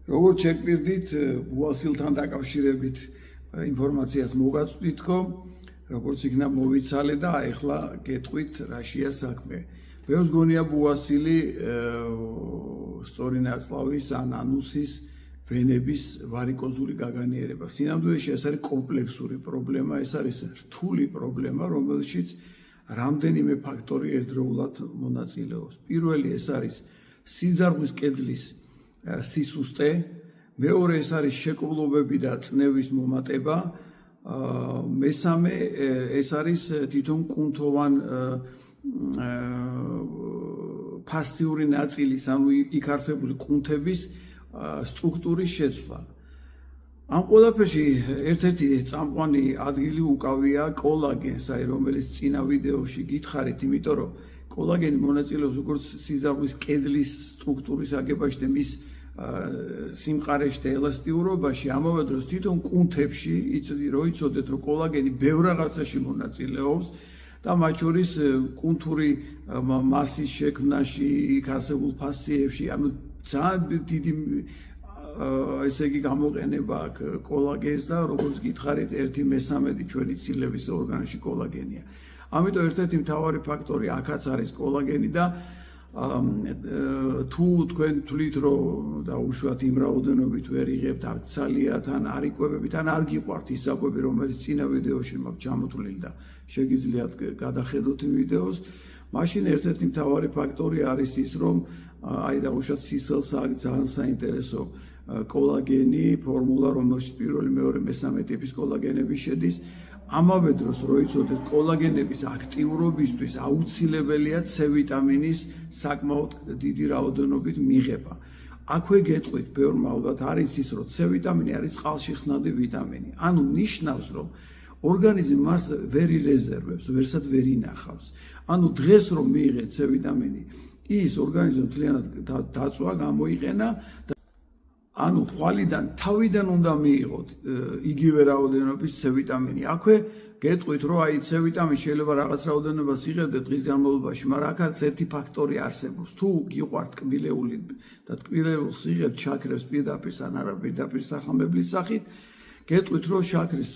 როგორც შეგვირდით უასილთან დაკავშირებით ინფორმაციას მოგაწვდით, როგორც იქნა მოვიცალე და ეხლა გეტყვით რაშია საქმე. ბევრს გონია უასილი სწორი ნაწლავის ან ანუსის ვენების ვარიკოზული გაგანიერება. სინამდვილეში ეს არის კომპლექსური პრობლემა, ეს არის რთული პრობლემა, რომელშიც რამდენიმე ფაქტორი ერთდროულად მონაწილეობს. პირველი ეს არის სიძარღვის კედლის სისუსტე, მეორე ეს არის შეკრულობები და წნევის მომატება, მესამე ეს არის თვითონ კუნთოვან ფასიური ნაწილის, ანუ იქ არსებული კუნთების სტრუქტურის შეცვლა. ამ ყველაფერში ერთ-ერთი წამყვანი ადგილი უკავია კოლაგენს, რომელიც წინა ვიდეოში გითხარით, იმიტომ რომ კოლაგენი მონაწილეობს როგორც სიძარღვის კედლის სტრუქტურის აგებაში და მის სიმყარეში და ელასტიურობაში, ამავე დროს თვითონ კუნთებში იცოდეთ, რომ კოლაგენი ბევრ რაღაცაში მონაწილეობს და მათ შორის კუნთური მასის შექმნაში, იქ არსებულ ფასიებში, ანუ ძალიან დიდი ესე იგი გამოყენება აქვს კოლაგენს და როგორც გითხარით, 1/13 ჩვენი ცილების ორგანოში კოლაგენია. ამიტომ ერთ-ერთი მთავარი ფაქტორი აქაც არის კოლაგენი და თუ თქვენ თვლით, რომ დაუშვათ იმ რაოდენობით ვერ იღებთ არც ცალიათ, ან არ იკვებებით, ან არ გიყვართ ის საკვები, რომელიც წინა ვიდეოში მაქვს ჩამოთვლილი და შეგიძლიათ გადახედოთ იმ ვიდეოს, მაშინ ერთ-ერთი მთავარი ფაქტორი არის ის, რომ აი დაუშვათ სისხლს აქვს ძალიან საინტერესო კოლაგენი ფორმულა, რომელშიც პირველი, მეორე, მესამე ტიპის კოლაგენები შედის. ამავე დროს, რო იცოდეთ, კოლაგენების აქტიურობისთვის აუცილებელია C ვიტამინის საკმაოდ დიდი რაოდენობით მიღება. აქვე გეტყვით, ბევრმა ალბათ არ იცის, რომ C ვიტამინი არის წყალში ხსნადი ვიტამინი. ანუ ნიშნავს, რომ ორგანიზმი მას ვერ ირეზერვებს, ვერსად ვერ ინახავს. ანუ დღეს რომ მიიღეთ C ვიტამინი, ის ორგანიზმი მთლიანად დაწვა, გამოიყენა და ანუ ხვალიდან თავიდან უნდა მიიღოთ იგივე რაოდენობის C ვიტამინი. აქვე გეტყვით, რომ აი C ვიტამინი შეიძლება რაღაც რაოდენობას იღებდეთ დღის განმავლობაში, მაგრამ აქ არის ერთი ფაქტორი არსებობს. თუ გიყვართ ტკბილეული და ტკბილებულს იღებთ შაქრებს პირდაპირ ან არა პირდაპირ სახამებლის სახით, გეტყვით, რომ შაქრის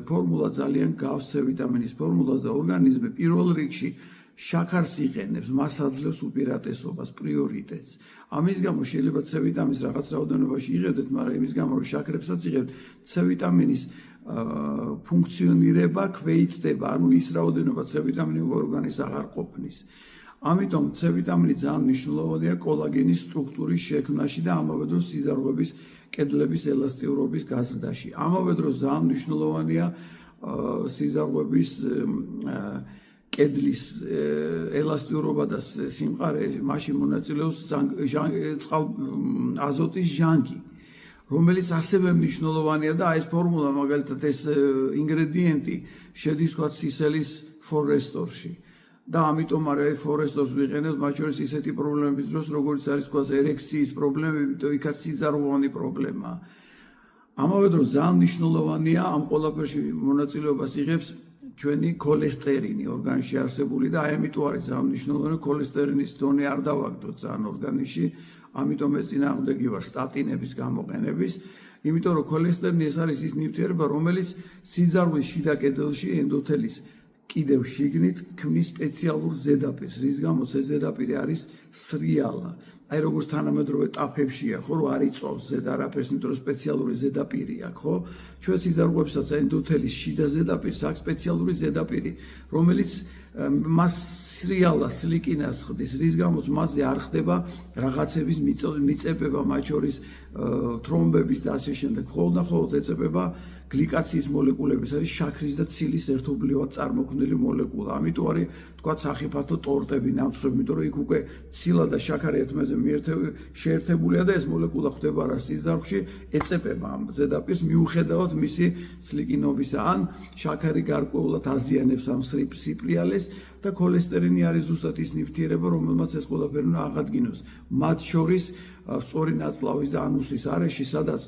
ფორმულა ძალიან გავს C ვიტამინის ფორმულას და ორგანიზმი პირველ რიგში შაქარს იყენებს, მას აძლევს უპირატესობას, პრიორიტეტს. ამის გამო შეიძლება C ვიტამინის რაღაც რაოდენობაში იღებდეთ, მაგრამ იმის გამო რომ შაქრებსაც იღებთ, C ვიტამინის ფუნქციონირება ქვეითდება, ანუ ის რაოდენობა C ვიტამინი ორგანიზმს აღარ ყოფნის. ამიტომ C ვიტამინი ძალიან მნიშვნელოვანია კოლაგენის სტრუქტურის შექმნაში და ამავე დროს სიზარღვების კედლების ელასტიურობის გაზრდაში. ამავე დროს ძალიან მნიშვნელოვანია სიზარღვების კედლის ელასტიურობა და სიმყარე, მაშინ მონაწილეობს აზოტის ჟანგი, რომელიც ასევე მნიშვნელოვანია და ეს ფორმულა, მაგალითად ეს ინგრედიენტი შედის თქვა სისელის ფორესტორში. და ამიტომ არის ფორესტორს ვიყენებთ, მათ შორის ისეთი პრობლემების დროს, როგორც არის თქვა ერექციის პრობლემები, იმიტომ იქაც სიზარღვოვანი პრობლემაა. ამავე დროს ძალიან მნიშვნელოვანია ამ ყველაფერში მონაწილეობას იღებს ჩვენი ქოლესტერინი ორგანიზმში არსებული და აი ამიტომ არის ძალიან მნიშვნელოვანი ქოლესტერინის დონე არ დავაგდოთ ძალიან ორგანიზმში, ამიტომ მე წინააღმდეგი ვარ სტატინების გამოყენების, იმიტომ რომ ქოლესტერინი ეს არის ის ნივთიერება, რომელიც სიძარღვის შიდა კედელში ენდოთელის კიდევ შიგნით ქმნის სპეციალურ ზედაპირს, რის გამოც ეს ზედაპირი არის სრიალა. აი როგორც თანამედროვე ტაფებშია, ხო, რომ არ იწვავს ზედ არაფერს, იმიტომ რომ სპეციალური ზედაპირი აქვს, ხო? ჩვენ სიზარღვებსაც ენდოთელის შიდა ზედაპირს აქვს სპეციალური ზედაპირი, რომელიც მას სრიალა სლიკინას ხდის, რის გამოც მასზე არ ხდება რაღაცების მიწებება, მათ შორის თრომბების და ასე შემდეგ. ხოლმე ეწებება გლიკაციის მოლეკულები, ეს არის შაქრის და ცილის ერთობლივად წარმოქმნილი მოლეკულა. ამიტომ არის თქვა სახიფათო ტორტები, ნამცხრები, იმიტომ რომ იქ უკვე ცილა და შაქარი ერთმანეთზე შეერთებულია და ეს მოლეკულა ხდება რა სიზარღვში, ეწებება ამ ზედაპირს მიუხედავად მისი სლიკინობისა, ან შაქარი გარკვეულად აზიანებს ამ სიპრიალეს და ქოლესტერინი არის ზუსტად ის ნივთიერება, რომელმაც ეს ყველაფერი უნდა აღადგინოს. მათ შორის სწორი ნაწლავის და ანუსის არეში, სადაც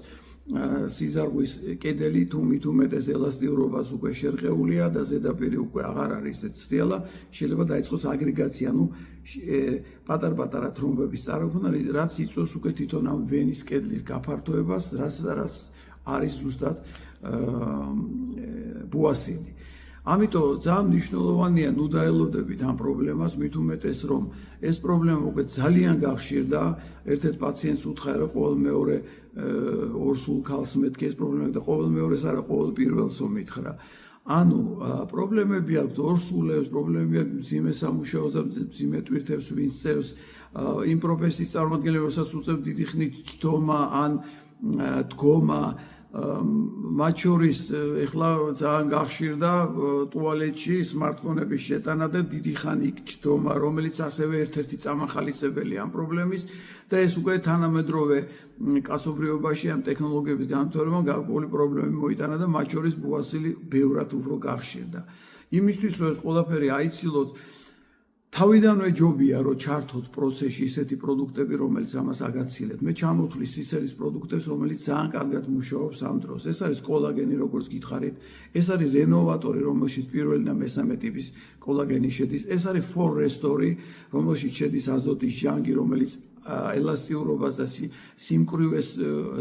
სიზარღვის კედელი თუ მით უმეტეს ელასტიურობას უკვე შერყეულია და ზედაპირი უკვე აღარ არის ცრიალა, შეიძლება დაიწყოს აგრეგაცია, პატარ-პატარა თრომბების წარმოქმნა, რაც იწვევს უკვე თვითონ ამ ვენის კედლის გაფართოებას, რაც არის ზუსტად ბუასილი. ამიტომ ძალიან მნიშვნელოვანია ნუ დაელოდებით ამ პრობლემას, მით უმეტეს რომ ეს პრობლემა უკვე ძალიან გახშირდა, ერთ-ერთ პაციენტს უთხარა ყოველ მეორე ორ სულ ქალს მეთქი ეს პრობლემა და ყოველ მეორეს არა ყოველ პირველსო მითხრა. ანუ პრობლემები აქვს ორ სულებს, პრობლემები აქვს მძიმე სამუშაოს და მძიმე ტვირთებს ვინც წევს იმ პროფესიის წარმომადგენლებს, როდესაც უწევს დიდი ხნით ჯდომა ან დგომა მათ შორის ეხლა ძალიან გახშირდა ტუალეტში სმარტფონების შეტანა და დიდი ხანი ჯდომა, რომელიც ასევე ერთ-ერთი წამახალისებელია ამ პრობლემის და ეს უკვე თანამედროვე კაცობრიობაში ამ ტექნოლოგიების განვითარებამ გარკვეული პრობლემები მოიტანა და მათ შორის ბუასილი ბევრად უფრო გახშირდა. იმისთვის რომ ეს ყველაფერი აიცილოთ, თავიდანვე ჯობია რომ ჩართოთ პროცესში ისეთი პროდუქტები, რომელიც ამას აგაცილებთ. მე ჩამოვთვლი სისერის პროდუქტებს, რომელიც ძალიან კარგად მუშაობს ამ დროს. ეს არის კოლაგენი, როგორც გითხარით, ეს არის რენოვატორი, რომელშიც პირველი და მესამე ტიპის კოლაგენი შედის. ეს არის ფორესტორი, რომელშიც შედის აზოტის ჟანგი, რომელიც ელასტიურობას და სიმკვრივეს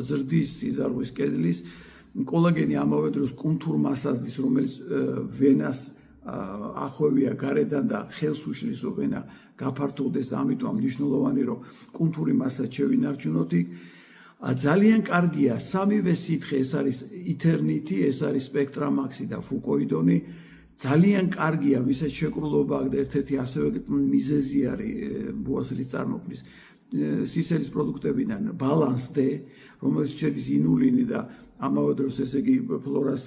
ზრდის სიზარღვის კედლის. კოლაგენი ამავე დროს კუნთურ მასაზდის, რომელიც ვენას ახვევია გარედან და ხელს უშლის რომ ვენა გაფართოვდეს, ამიტომ მნიშვნელოვანი რომ კუნთური მასა შევინარჩუნოთ იქ. ძალიან კარგია სამივე სითხე, ეს არის ითერნიტი, ეს არის სპექტრამაქსი და ფუკოიდონი. ძალიან კარგია ვისაც შეკრულობა აქვს და ერთ-ერთი ასევე მიზეზი არის ბუასილის წარმოქმნის სისერის პროდუქტებიდან ბალანსდე, რომელიც შედის ინულინი და ამავე დროს ესე იგი ფლორას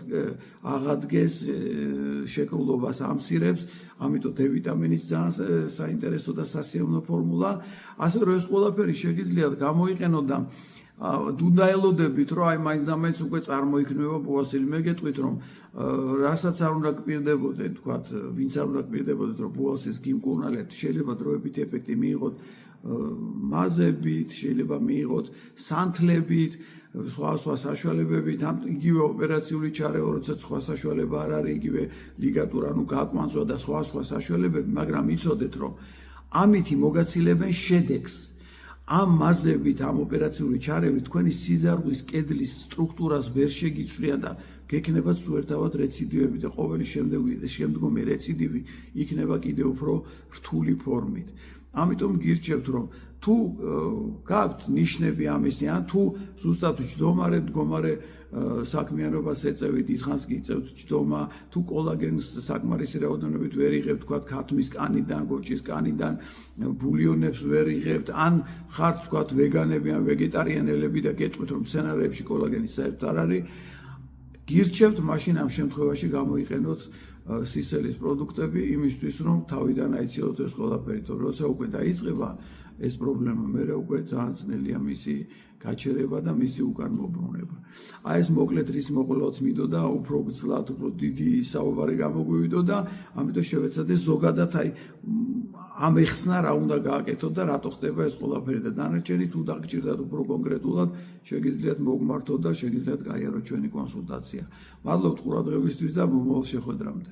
აღადგენს, შეკრულობას ამცირებს, ამიტომ D ვიტამინის ძალიან საინტერესო და სასიამოვნო ფორმულა. ასე რომ ეს ყველაფერი შეგიძლიათ გამოიყენოთ და თუ დაელოდებით რომ აი მაინც და მაინც უკვე წარმოიქმნება ბუასილი, მე გეტყვით რომ რასაც არ უნდა გპირდებოდეთ, თქვათ, ვინც არ უნდა გპირდებოდეთ რომ ბუასილს გიმკურნალეთ, შეიძლება დროებით ეფექტი მიიღოთ მაზებით, შეიძლება მიიღოთ სანთლებით, სხვა საშუალებებით, იგივე ოპერაციული ჩარევა, როდესაც სხვა საშუალება არ არის, იგივე ლიგატურა, გაკვანძვა და სხვა საშუალებები, მაგრამ იცოდეთ რომ ამით მოგაცილებენ შედეგს. ამ მაზებით, ამ ოპერაციული ჩარევით თქვენი სიზარღვის კედლის სტრუქტურას ვერ შეგიცვლიან და გექნებათ სუერთავად რეციდივები და ყოველი შემდგომი რეციდივი იქნება კიდევ უფრო რთული ფორმით. ამიტომ გირჩევთ რომ თუ გაქვთ ნიშნები ამისი, ან თუ ზუსტად ჯდომარე მდგომარე საქმიანობას ეწევით, დიდხანს გიწევთ ჯდომა, თუ კოლაგენს საკმარისი რაოდენობით ვერ იღებთ, თქვათ, ქათმის კანიდან, გოჭის კანიდან, ბულიონებს ვერ იღებთ, ან ხართ, თქვათ, ვეგანები ან ვეგეტარიანელები და გეტყვით რომ მცენარეებში კოლაგენი საერთოდ არ არის, გირჩევთ მაშინ ამ შემთხვევაში გამოიყენოთ სისელის პროდუქტები იმისთვის რომ თავიდან აიცილოთ ეს ყველაფერი, თორე როცა უკვე დაიწყება ეს პრობლემა, მერე უკვე ძალიან ძნელია მისი გაჩერება და მისი უკან მობრუნება. აი ეს მოკლედ რის მოყოლაც მიდოდა, უფრო გძლად, უფრო დიდი საუბარი გამოგვივიდოდა, ამიტომ შევეცადე ზოგადად აი ამ ეხსნა რა უნდა გააკეთოთ და რატო ხდება ეს ყველაფერი და დანარჩენი თუ დაგჭირდათ უფრო კონკრეტულად, შეგიძლიათ მოგმართოთ და შეგიძლიათ გაიაროთ ჩვენი კონსულტაცია. მადლობთ ყურადღებისთვის და მომავალ შეხვედრამდე.